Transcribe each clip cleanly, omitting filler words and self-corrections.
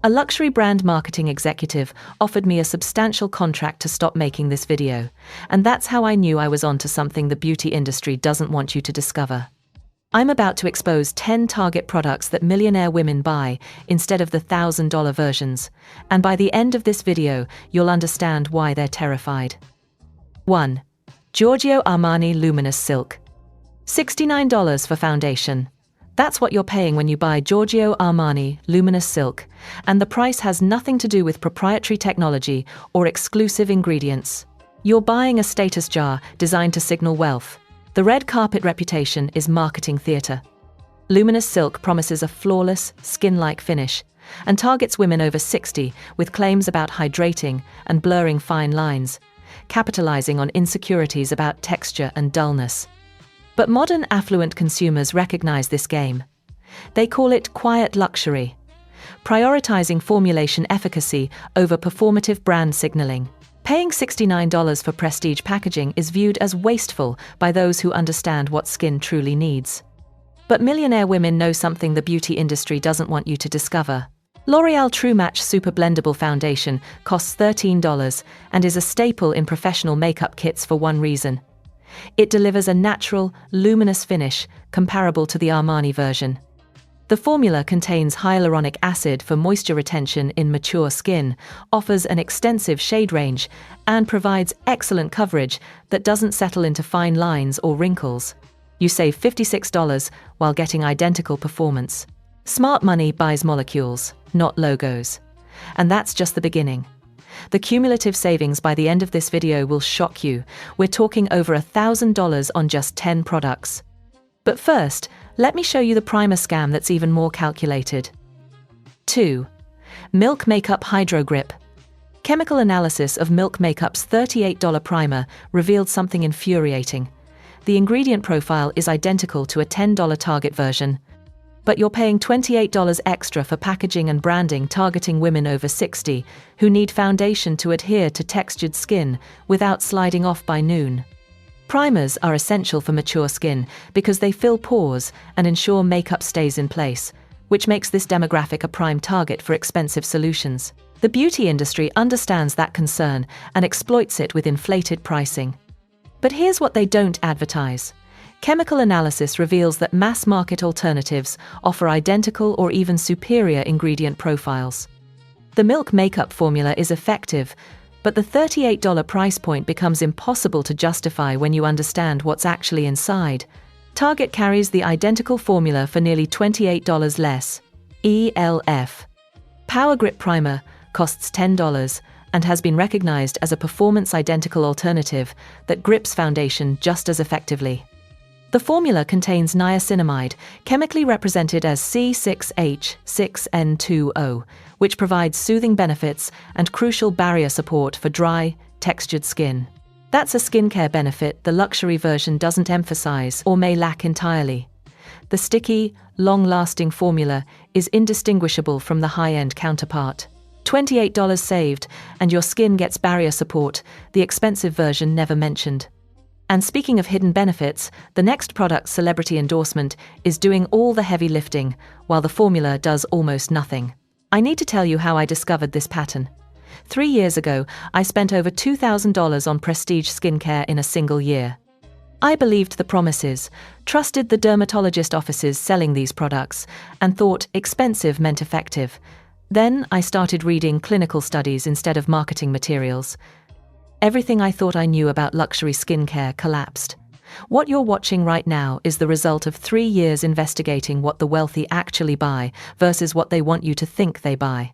A luxury brand marketing executive offered me a substantial contract to stop making this video, and that's how I knew I was onto something the beauty industry doesn't want you to discover. I'm about to expose 10 target products that millionaire women buy instead of the $1,000 versions, and by the end of this video, you'll understand why they're terrified. 1. Giorgio Armani Luminous Silk. $69 for foundation. That's what you're paying when you buy Giorgio Armani Luminous Silk, and the price has nothing to do with proprietary technology or exclusive ingredients. You're buying a status jar designed to signal wealth. The red carpet reputation is marketing theater. Luminous Silk promises a flawless, skin-like finish and targets women over 60 with claims about hydrating and blurring fine lines, capitalizing on insecurities about texture and dullness. But modern affluent consumers recognize this game. They call it quiet luxury, prioritizing formulation efficacy over performative brand signaling. Paying $69 for prestige packaging is viewed as wasteful by those who understand what skin truly needs. But millionaire women know something the beauty industry doesn't want you to discover. L'Oreal True Match Super Blendable Foundation costs $13 and is a staple in professional makeup kits for one reason. It delivers a natural, luminous finish comparable to the Armani version. The formula contains hyaluronic acid for moisture retention in mature skin, offers an extensive shade range, and provides excellent coverage that doesn't settle into fine lines or wrinkles. You save $56 while getting identical performance. Smart money buys molecules, not logos. And that's just the beginning. The cumulative savings by the end of this video will shock you. We're talking over $1,000 on just 10 products. But first, let me show you the primer scam that's even more calculated. 2. Milk Makeup Hydro Grip. Chemical analysis of Milk Makeup's $38 primer revealed something infuriating. The ingredient profile is identical to a $10 Target version, but you're paying $28 extra for packaging and branding targeting women over 60 who need foundation to adhere to textured skin without sliding off by noon. Primers are essential for mature skin because they fill pores and ensure makeup stays in place, which makes this demographic a prime target for expensive solutions. The beauty industry understands that concern and exploits it with inflated pricing. But here's what they don't advertise. Chemical analysis reveals that mass-market alternatives offer identical or even superior ingredient profiles. The Milk Makeup formula is effective, but the $38 price point becomes impossible to justify when you understand what's actually inside. Target carries the identical formula for nearly $28 less. ELF. Power Grip Primer costs $10 and has been recognized as a performance-identical alternative that grips foundation just as effectively. The formula contains niacinamide, chemically represented as C6H6N2O, which provides soothing benefits and crucial barrier support for dry, textured skin. That's a skincare benefit the luxury version doesn't emphasize or may lack entirely. The sticky, long-lasting formula is indistinguishable from the high-end counterpart. $28 saved, and your skin gets barrier support, the expensive version never mentioned. And speaking of hidden benefits, the next product's celebrity endorsement is doing all the heavy lifting, while the formula does almost nothing. I need to tell you how I discovered this pattern. 3 years ago, I spent over $2,000 on prestige skincare in a single year. I believed the promises, trusted the dermatologist offices selling these products, and thought expensive meant effective. Then I started reading clinical studies instead of marketing materials. Everything I thought I knew about luxury skincare collapsed. What you're watching right now is the result of 3 years investigating what the wealthy actually buy versus what they want you to think they buy.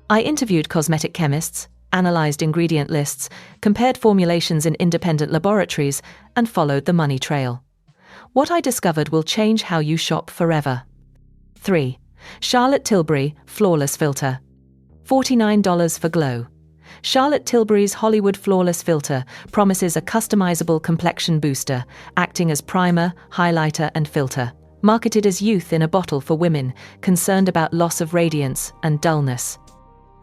I interviewed cosmetic chemists, analyzed ingredient lists, compared formulations in independent laboratories, and followed the money trail. What I discovered will change how you shop forever. 3. Charlotte Tilbury Flawless Filter. $49 for glow. Charlotte Tilbury's Hollywood Flawless Filter promises a customizable complexion booster, acting as primer, highlighter, and filter. Marketed as youth in a bottle for women concerned about loss of radiance and dullness.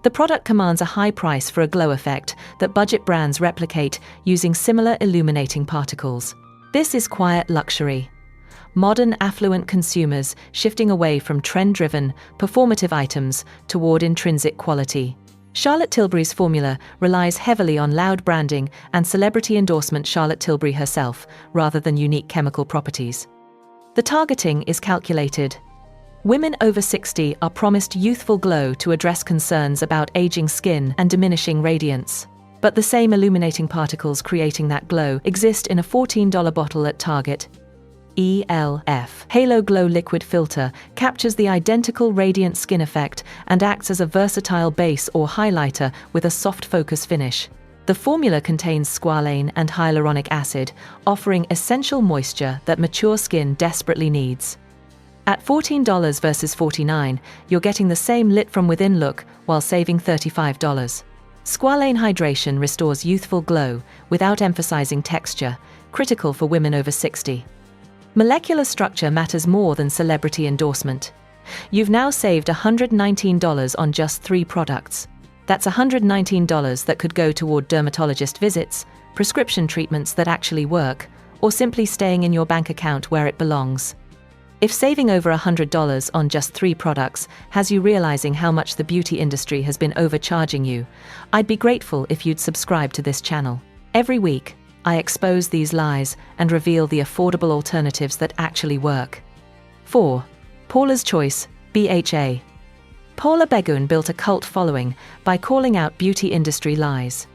The product commands a high price for a glow effect that budget brands replicate using similar illuminating particles. This is quiet luxury. modern affluent consumers shifting away from trend-driven, performative items toward intrinsic quality. Charlotte Tilbury's formula relies heavily on loud branding and celebrity endorsement Charlotte Tilbury herself, rather than unique chemical properties. The targeting is calculated. Women over 60 are promised youthful glow to address concerns about aging skin and diminishing radiance. But the same illuminating particles creating that glow exist in a $14 bottle at Target. ELF Halo Glow Liquid Filter captures the identical radiant skin effect and acts as a versatile base or highlighter with a soft focus finish. The formula contains squalane and hyaluronic acid, offering essential moisture that mature skin desperately needs. At $14 versus $49, you're getting the same lit from within look while saving $35. Squalane hydration restores youthful glow without emphasizing texture, critical for women over 60. Molecular structure matters more than celebrity endorsement. You've now saved $119 on just 3 products. That's $119 that could go toward dermatologist visits, prescription treatments that actually work, or simply staying in your bank account where it belongs. If saving over $100 on just 3 products has you realizing how much the beauty industry has been overcharging you, I'd be grateful if you'd subscribe to this channel. Every week, I expose these lies and reveal the affordable alternatives that actually work. 4. Paula's Choice, BHA. Paula Begun built a cult following by calling out beauty industry lies.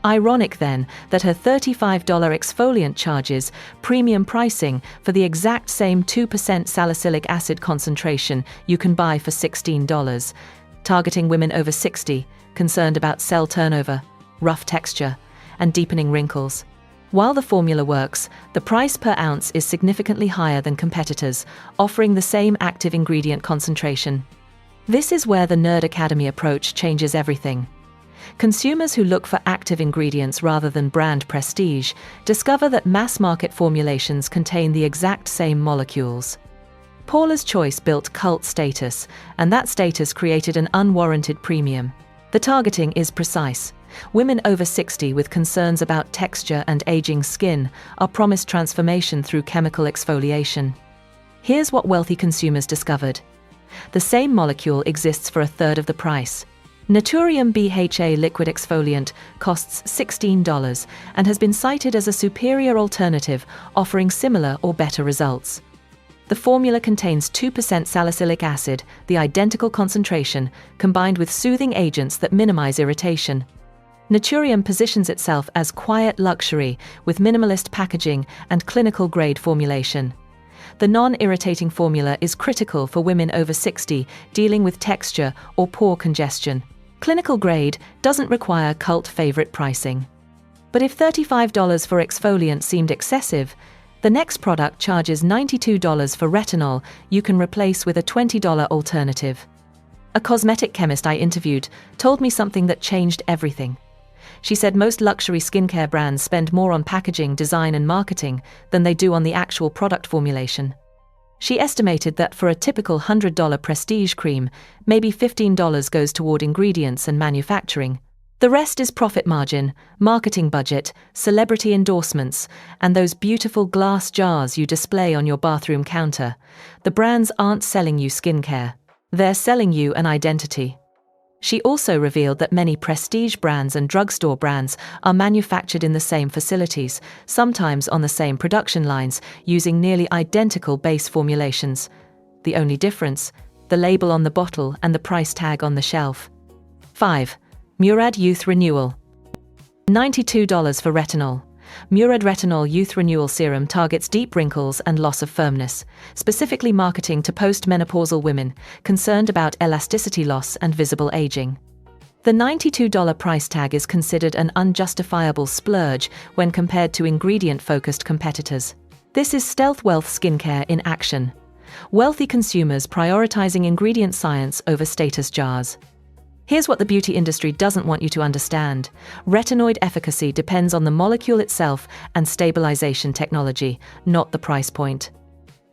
Ironic then that her $35 exfoliant charges premium pricing for the exact same 2% salicylic acid concentration you can buy for $16, targeting women over 60, concerned about cell turnover, rough texture, and deepening wrinkles. While the formula works, the price per ounce is significantly higher than competitors, offering the same active ingredient concentration. This is where the Nerd Academy approach changes everything. Consumers who look for active ingredients rather than brand prestige discover that mass-market formulations contain the exact same molecules. Paula's Choice built cult status, and that status created an unwarranted premium. The targeting is precise. Women over 60 with concerns about texture and aging skin are promised transformation through chemical exfoliation. Here's what wealthy consumers discovered. The same molecule exists for a third of the price. Naturium BHA liquid exfoliant costs $16 and has been cited as a superior alternative, offering similar or better results. The formula contains 2% salicylic acid, the identical concentration, combined with soothing agents that minimize irritation. Naturium positions itself as quiet luxury with minimalist packaging and clinical-grade formulation. The non-irritating formula is critical for women over 60 dealing with texture or pore congestion. Clinical grade doesn't require cult favorite pricing. But if $35 for exfoliant seemed excessive, the next product charges $92 for retinol you can replace with a $20 alternative. A cosmetic chemist I interviewed told me something that changed everything. She said most luxury skincare brands spend more on packaging, design, and marketing than they do on the actual product formulation. She estimated that for a typical $100 prestige cream, maybe $15 goes toward ingredients and manufacturing. The rest is profit margin, marketing budget, celebrity endorsements, and those beautiful glass jars you display on your bathroom counter. The brands aren't selling you skincare. They're selling you an identity. She also revealed that many prestige brands and drugstore brands are manufactured in the same facilities, sometimes on the same production lines, using nearly identical base formulations. The only difference, the label on the bottle and the price tag on the shelf. 5. Murad Youth Renewal. $92 for retinol. Murad Retinol Youth Renewal Serum targets deep wrinkles and loss of firmness, specifically marketing to postmenopausal women concerned about elasticity loss and visible aging. The $92 price tag is considered an unjustifiable splurge when compared to ingredient-focused competitors. This is stealth wealth skincare in action. Wealthy consumers prioritizing ingredient science over status jars. Here's what the beauty industry doesn't want you to understand. Retinoid efficacy depends on the molecule itself and stabilization technology, not the price point.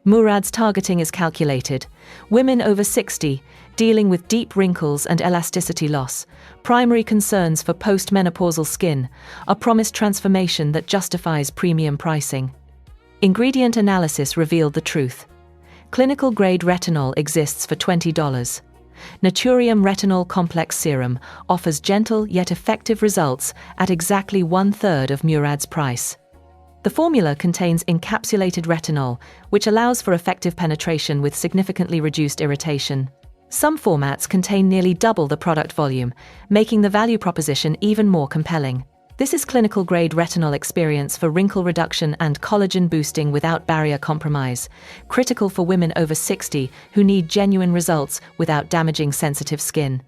Murad's targeting is calculated. Women over 60, dealing with deep wrinkles and elasticity loss, primary concerns for postmenopausal skin, are promised transformation that justifies premium pricing. Ingredient analysis revealed the truth. Clinical-grade retinol exists for $20. Naturium Retinol Complex Serum offers gentle yet effective results at exactly 1/3 of Murad's price. The formula contains encapsulated retinol, which allows for effective penetration with significantly reduced irritation. Some formats contain nearly double the product volume, making the value proposition even more compelling. This is clinical-grade retinol experience for wrinkle reduction and collagen boosting without barrier compromise, critical for women over 60 who need genuine results without damaging sensitive skin.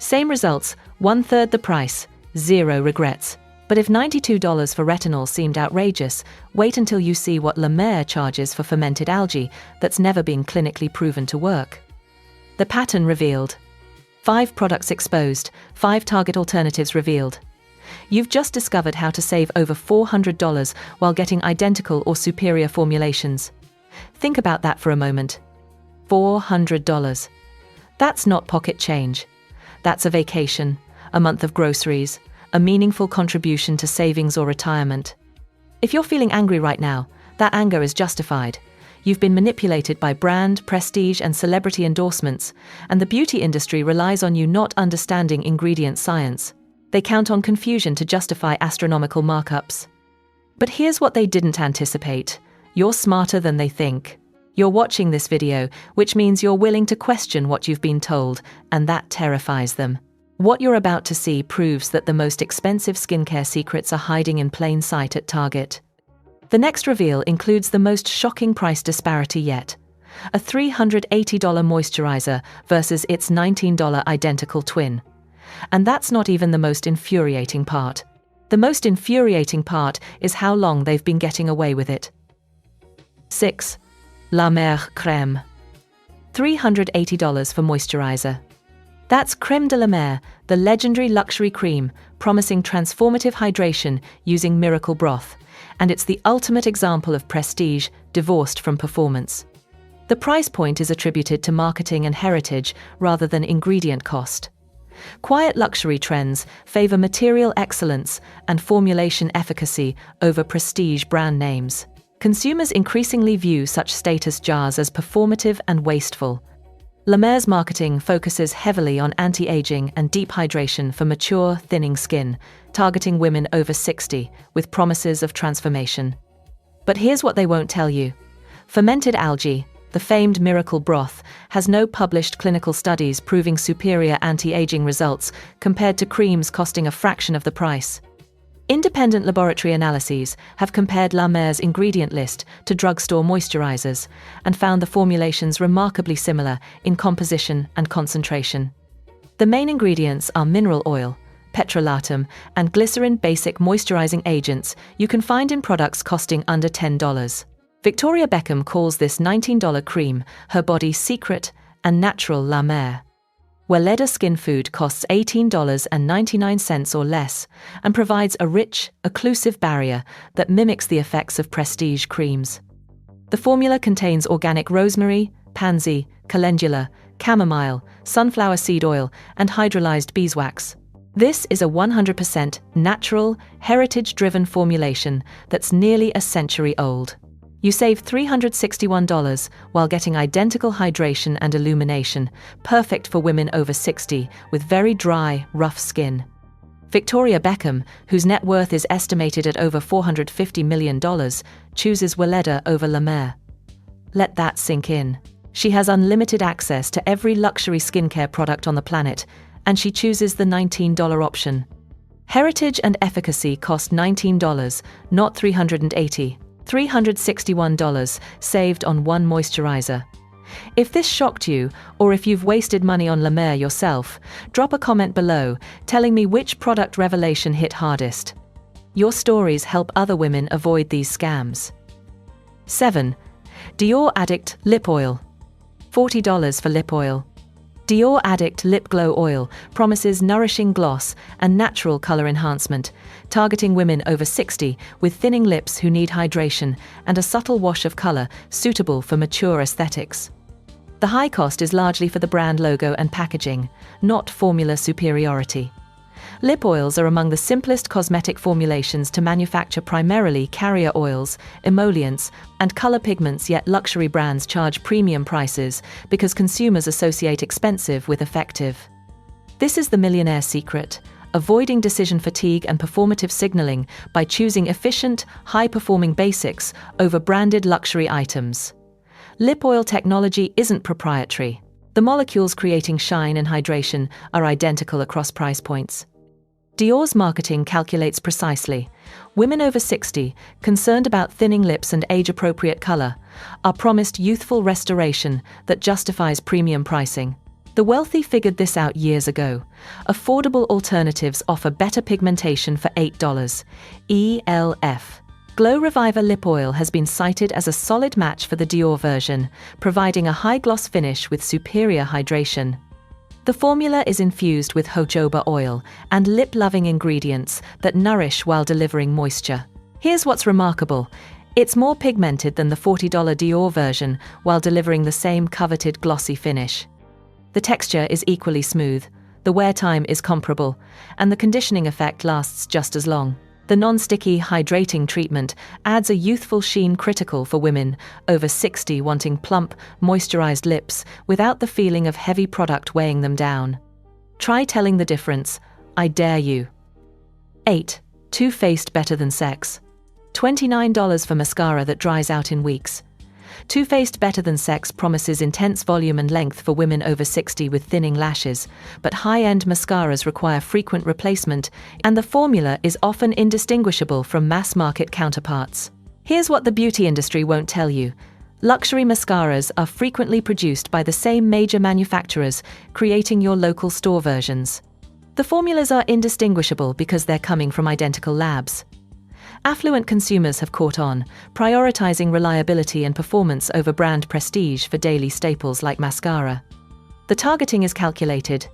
Same results, 1/3 the price, 0 regrets. But if $92 for retinol seemed outrageous, wait until you see what La Mer charges for fermented algae that's never been clinically proven to work. The pattern revealed. 5 products exposed, 5 target alternatives revealed. You've just discovered how to save over $400 while getting identical or superior formulations. Think about that for a moment. $400. That's not pocket change. That's a vacation, a month of groceries, a meaningful contribution to savings or retirement. If you're feeling angry right now, that anger is justified. You've been manipulated by brand, prestige, and celebrity endorsements, and the beauty industry relies on you not understanding ingredient science. They count on confusion to justify astronomical markups. But here's what they didn't anticipate. You're smarter than they think. You're watching this video, which means you're willing to question what you've been told, and that terrifies them. What you're about to see proves that the most expensive skincare secrets are hiding in plain sight at Target. The next reveal includes the most shocking price disparity yet. A $380 moisturizer versus its $19 identical twin. And that's not even the most infuriating part. The most infuriating part is how long they've been getting away with it. 6. La Mer Crème. $380 for moisturizer. That's Crème de la Mer, the legendary luxury cream, promising transformative hydration using miracle broth. And it's the ultimate example of prestige divorced from performance. The price point is attributed to marketing and heritage rather than ingredient cost. Quiet luxury trends favor material excellence and formulation efficacy over prestige brand names. Consumers increasingly view such status jars as performative and wasteful. La Mer's marketing focuses heavily on anti-aging and deep hydration for mature, thinning skin, targeting women over 60 with promises of transformation. But here's what they won't tell you. Fermented algae, the famed miracle broth, has no published clinical studies proving superior anti-aging results compared to creams costing a fraction of the price. Independent laboratory analyses have compared La Mer's ingredient list to drugstore moisturizers and found the formulations remarkably similar in composition and concentration. The main ingredients are mineral oil, petrolatum, and glycerin basic moisturizing agents you can find in products costing under $10. Victoria Beckham calls this $19 cream her body's secret and natural La Mer. Weleda Skin Food costs $18.99 or less and provides a rich, occlusive barrier that mimics the effects of prestige creams. The formula contains organic rosemary, pansy, calendula, chamomile, sunflower seed oil, and hydrolyzed beeswax. This is a 100% natural, heritage-driven formulation that's nearly a century old. You save $361 while getting identical hydration and illumination, perfect for women over 60 with very dry, rough skin. Victoria Beckham, whose net worth is estimated at over $450 million, chooses Weleda over La Mer. Let that sink in. She has unlimited access to every luxury skincare product on the planet, and she chooses the $19 option. Heritage and efficacy cost $19, not $380. $361 saved on one moisturizer. If this shocked you, or if you've wasted money on La Mer yourself, drop a comment below telling me which product revelation hit hardest. Your stories help other women avoid these scams. 7. Dior Addict Lip Oil. $40 for lip oil. Dior Addict Lip Glow Oil promises nourishing gloss and natural color enhancement, targeting women over 60 with thinning lips who need hydration and a subtle wash of color suitable for mature aesthetics. The high cost is largely for the brand logo and packaging, not formula superiority. Lip oils are among the simplest cosmetic formulations to manufacture, primarily carrier oils, emollients, and color pigments, yet luxury brands charge premium prices because consumers associate expensive with effective. This is the Millionaire secret: avoiding decision fatigue and performative signaling by choosing efficient, high-performing basics over branded luxury items. Lip oil technology isn't proprietary. The molecules creating shine and hydration are identical across price points. Dior's marketing calculates precisely. Women over 60, concerned about thinning lips and age-appropriate color, are promised youthful restoration that justifies premium pricing. The wealthy figured this out years ago. Affordable alternatives offer better pigmentation for $8. ELF. Glow Reviver Lip Oil has been cited as a solid match for the Dior version, providing a high-gloss finish with superior hydration. The formula is infused with jojoba oil and lip-loving ingredients that nourish while delivering moisture. Here's what's remarkable. It's more pigmented than the $40 Dior version while delivering the same coveted glossy finish. The texture is equally smooth, the wear time is comparable, and the conditioning effect lasts just as long. The non-sticky, hydrating treatment adds a youthful sheen critical for women over 60 wanting plump, moisturized lips without the feeling of heavy product weighing them down. Try telling the difference, I dare you. 8. Too Faced better than sex. $29 for mascara that dries out in weeks. Too Faced Better Than Sex promises intense volume and length for women over 60 with thinning lashes, but high-end mascaras require frequent replacement, and the formula is often indistinguishable from mass-market counterparts. Here's what the beauty industry won't tell you. Luxury mascaras are frequently produced by the same major manufacturers, creating your local store versions. The formulas are indistinguishable because they're coming from identical labs. Affluent consumers have caught on, prioritizing reliability and performance over brand prestige for daily staples like mascara. The targeting is calculated.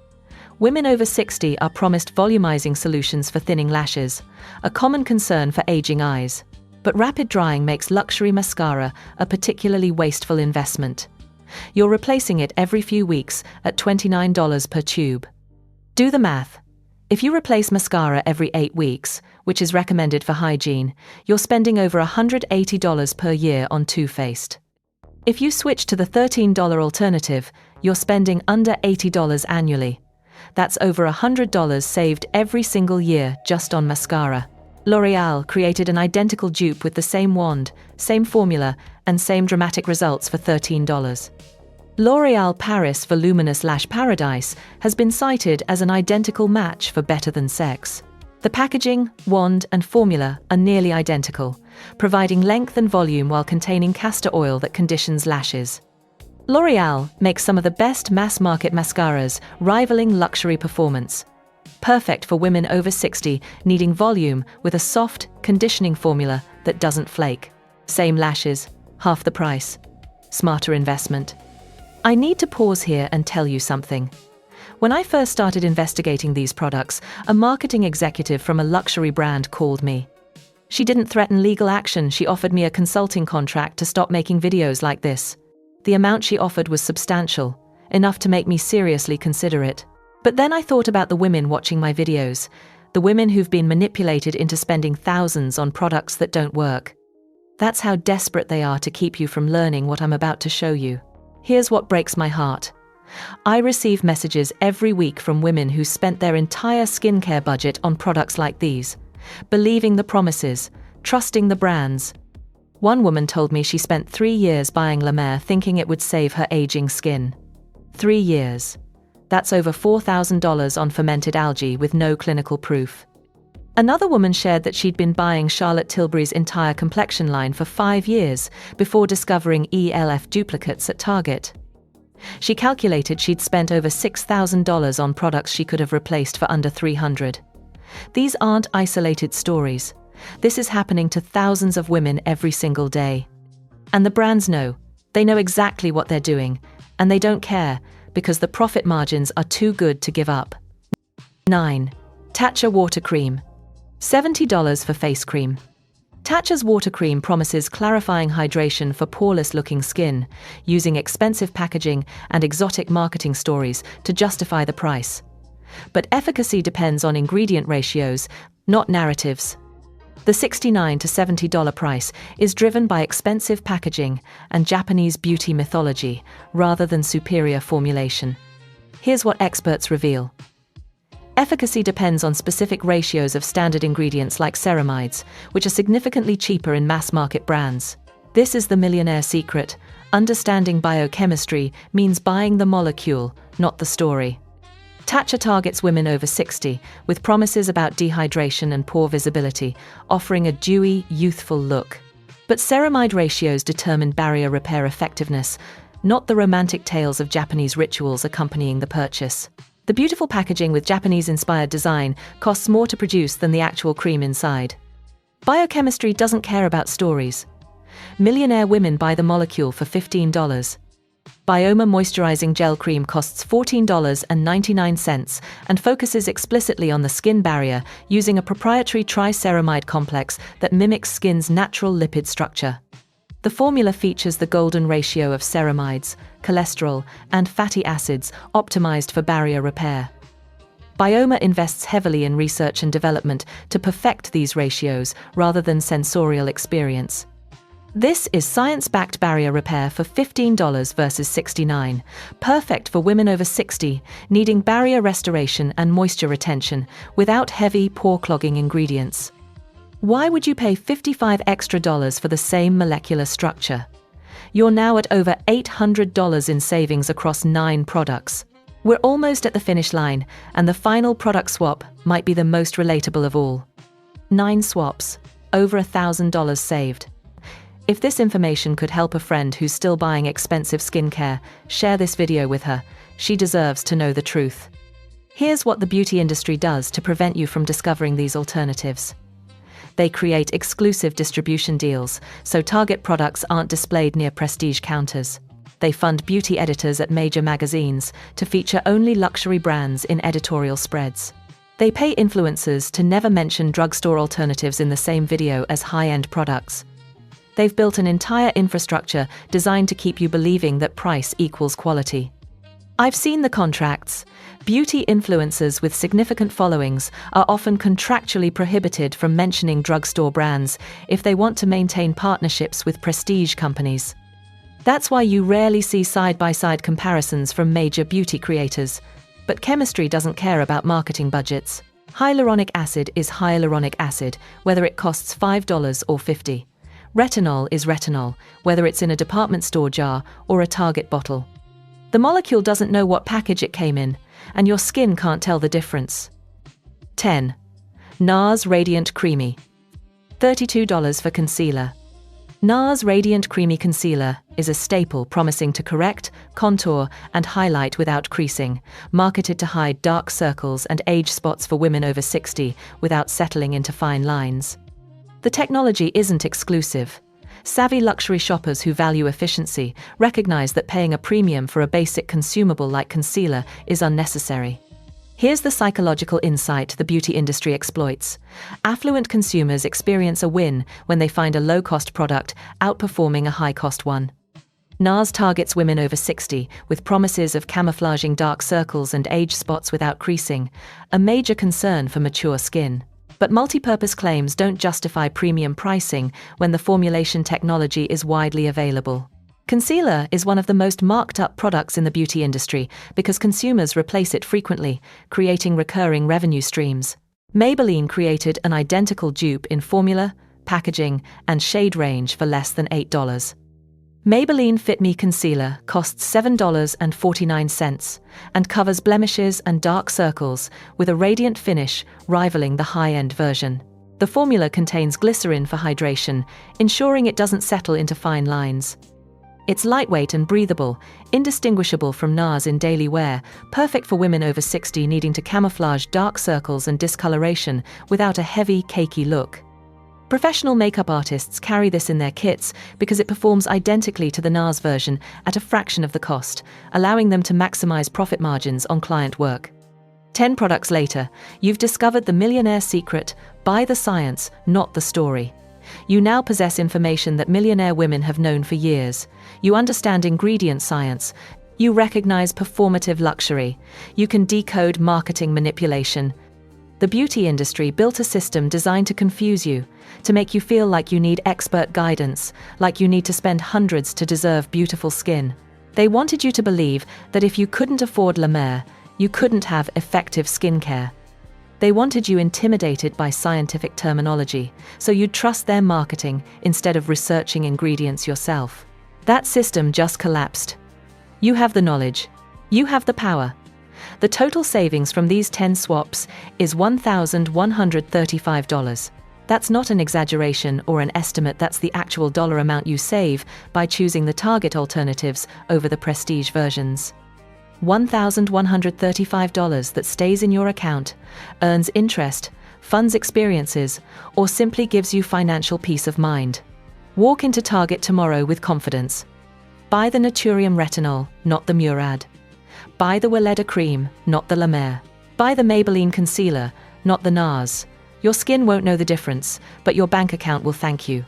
Women over 60 are promised volumizing solutions for thinning lashes, a common concern for aging eyes. But rapid drying makes luxury mascara a particularly wasteful investment. You're replacing it every few weeks at $29 per tube. Do the math. If you replace mascara every 8 weeks, which is recommended for hygiene, you're spending over $180 per year on Too Faced. If you switch to the $13 alternative, you're spending under $80 annually. That's over $100 saved every single year just on mascara. L'Oreal created an identical dupe with the same wand, same formula, and same dramatic results for $13. L'Oréal Paris Voluminous Lash Paradise has been cited as an identical match for Better Than Sex. The packaging, wand, and formula are nearly identical, providing length and volume while containing castor oil that conditions lashes. L'Oréal makes some of the best mass-market mascaras, rivaling luxury performance. Perfect for women over 60 needing volume with a soft, conditioning formula that doesn't flake. Same lashes, half the price. Smarter investment. I need to pause here and tell you something. When I first started investigating these products, a marketing executive from a luxury brand called me. She didn't threaten legal action, she offered me a consulting contract to stop making videos like this. The amount she offered was substantial, enough to make me seriously consider it. But then I thought about the women watching my videos, the women who've been manipulated into spending thousands on products that don't work. That's how desperate they are to keep you from learning what I'm about to show you. Here's what breaks my heart. I receive messages every week from women who spent their entire skincare budget on products like these, believing the promises, trusting the brands. One woman told me she spent 3 years buying La Mer thinking it would save her aging skin. 3 years. That's over $4,000 on fermented algae with no clinical proof. Another woman shared that she'd been buying Charlotte Tilbury's entire complexion line for 5 years before discovering ELF duplicates at Target. She calculated she'd spent over $6,000 on products she could have replaced for under $300. These aren't isolated stories. This is happening to thousands of women every single day. And the brands know. They know exactly what they're doing, and they don't care because the profit margins are too good to give up. 9. Tatcha Water Cream. $70 for face cream. Tatcha's water cream promises clarifying hydration for poreless-looking skin, using expensive packaging and exotic marketing stories to justify the price. But efficacy depends on ingredient ratios, not narratives. The $69 to $70 price is driven by expensive packaging and Japanese beauty mythology, rather than superior formulation. Here's what experts reveal. Efficacy depends on specific ratios of standard ingredients like ceramides, which are significantly cheaper in mass-market brands. This is the Millionaire secret. Understanding biochemistry means buying the molecule, not the story. Tatcha targets women over 60, with promises about dehydration and poor visibility, offering a dewy, youthful look. But ceramide ratios determine barrier repair effectiveness, not the romantic tales of Japanese rituals accompanying the purchase. The beautiful packaging with Japanese-inspired design costs more to produce than the actual cream inside. Biochemistry doesn't care about stories. Millionaire women buy the molecule for $15. Bioma Moisturizing Gel Cream costs $14.99 and focuses explicitly on the skin barrier using a proprietary triceramide complex that mimics skin's natural lipid structure. The formula features the golden ratio of ceramides, cholesterol, and fatty acids optimized for barrier repair. Bioma invests heavily in research and development to perfect these ratios rather than sensorial experience. This is science-backed barrier repair for $15 versus $69, perfect for women over 60, needing barrier restoration and moisture retention without heavy, pore-clogging ingredients. Why would you pay $55 extra for the same molecular structure? You're now at over $800 in savings across 9 products. We're almost at the finish line, and the final product swap might be the most relatable of all. 9 swaps, over $1,000 saved. If this information could help a friend who's still buying expensive skincare, share this video with her. She deserves to know the truth. Here's what the beauty industry does to prevent you from discovering these alternatives. They create exclusive distribution deals, so target products aren't displayed near prestige counters. They fund beauty editors at major magazines to feature only luxury brands in editorial spreads. They pay influencers to never mention drugstore alternatives in the same video as high-end products. They've built an entire infrastructure designed to keep you believing that price equals quality. I've seen the contracts. Beauty influencers with significant followings are often contractually prohibited from mentioning drugstore brands if they want to maintain partnerships with prestige companies. That's why you rarely see side-by-side comparisons from major beauty creators. But chemistry doesn't care about marketing budgets. Hyaluronic acid is hyaluronic acid, whether it costs $5 or $50. Retinol is retinol, whether it's in a department store jar or a Target bottle. The molecule doesn't know what package it came in, and your skin can't tell the difference. 10. NARS Radiant Creamy. $32 for concealer. NARS Radiant Creamy Concealer is a staple promising to correct, contour, and highlight without creasing, marketed to hide dark circles and age spots for women over 60 without settling into fine lines. The technology isn't exclusive. Savvy luxury shoppers who value efficiency recognize that paying a premium for a basic consumable like concealer is unnecessary. Here's the psychological insight the beauty industry exploits. Affluent consumers experience a win when they find a low-cost product outperforming a high-cost one. NARS targets women over 60 with promises of camouflaging dark circles and age spots without creasing, a major concern for mature skin. But multi-purpose claims don't justify premium pricing when the formulation technology is widely available. Concealer is one of the most marked-up products in the beauty industry because consumers replace it frequently, creating recurring revenue streams. Maybelline created an identical dupe in formula, packaging, and shade range for less than $8. Maybelline Fit Me Concealer costs $7.49 and covers blemishes and dark circles with a radiant finish rivaling the high-end version. The formula contains glycerin for hydration, ensuring it doesn't settle into fine lines. It's lightweight and breathable, indistinguishable from NARS in daily wear, perfect for women over 60 needing to camouflage dark circles and discoloration without a heavy, cakey look. Professional makeup artists carry this in their kits because it performs identically to the NARS version at a fraction of the cost, allowing them to maximize profit margins on client work. 10 products later, you've discovered the Millionaire secret: buy the science, not the story. You now possess information that millionaire women have known for years. You understand ingredient science, You recognize performative luxury. You can decode marketing manipulation. The beauty industry built a system designed to confuse you, to make you feel like you need expert guidance, like you need to spend hundreds to deserve beautiful skin. They wanted you to believe that if you couldn't afford La Mer, you couldn't have effective skincare. They wanted you intimidated by scientific terminology, so you'd trust their marketing instead of researching ingredients yourself. That system just collapsed. You have the knowledge. You have the power. The total savings from these 10 swaps is $1,135. That's not an exaggeration or an estimate, that's the actual dollar amount you save by choosing the target alternatives over the prestige versions. $1,135 that stays in your account, earns interest, funds experiences, or simply gives you financial peace of mind. Walk into Target tomorrow with confidence. Buy the Naturium Retinol, not the Murad. Buy the Weleda Cream, not the La Mer. Buy the Maybelline Concealer, not the NARS. Your skin won't know the difference, but your bank account will thank you.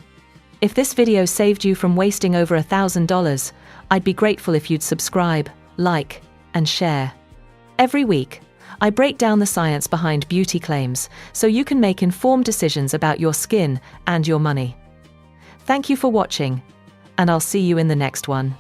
If this video saved you from wasting over $1,000, I'd be grateful if you'd subscribe, like, and share. Every week, I break down the science behind beauty claims so you can make informed decisions about your skin and your money. Thank you for watching, and I'll see you in the next one.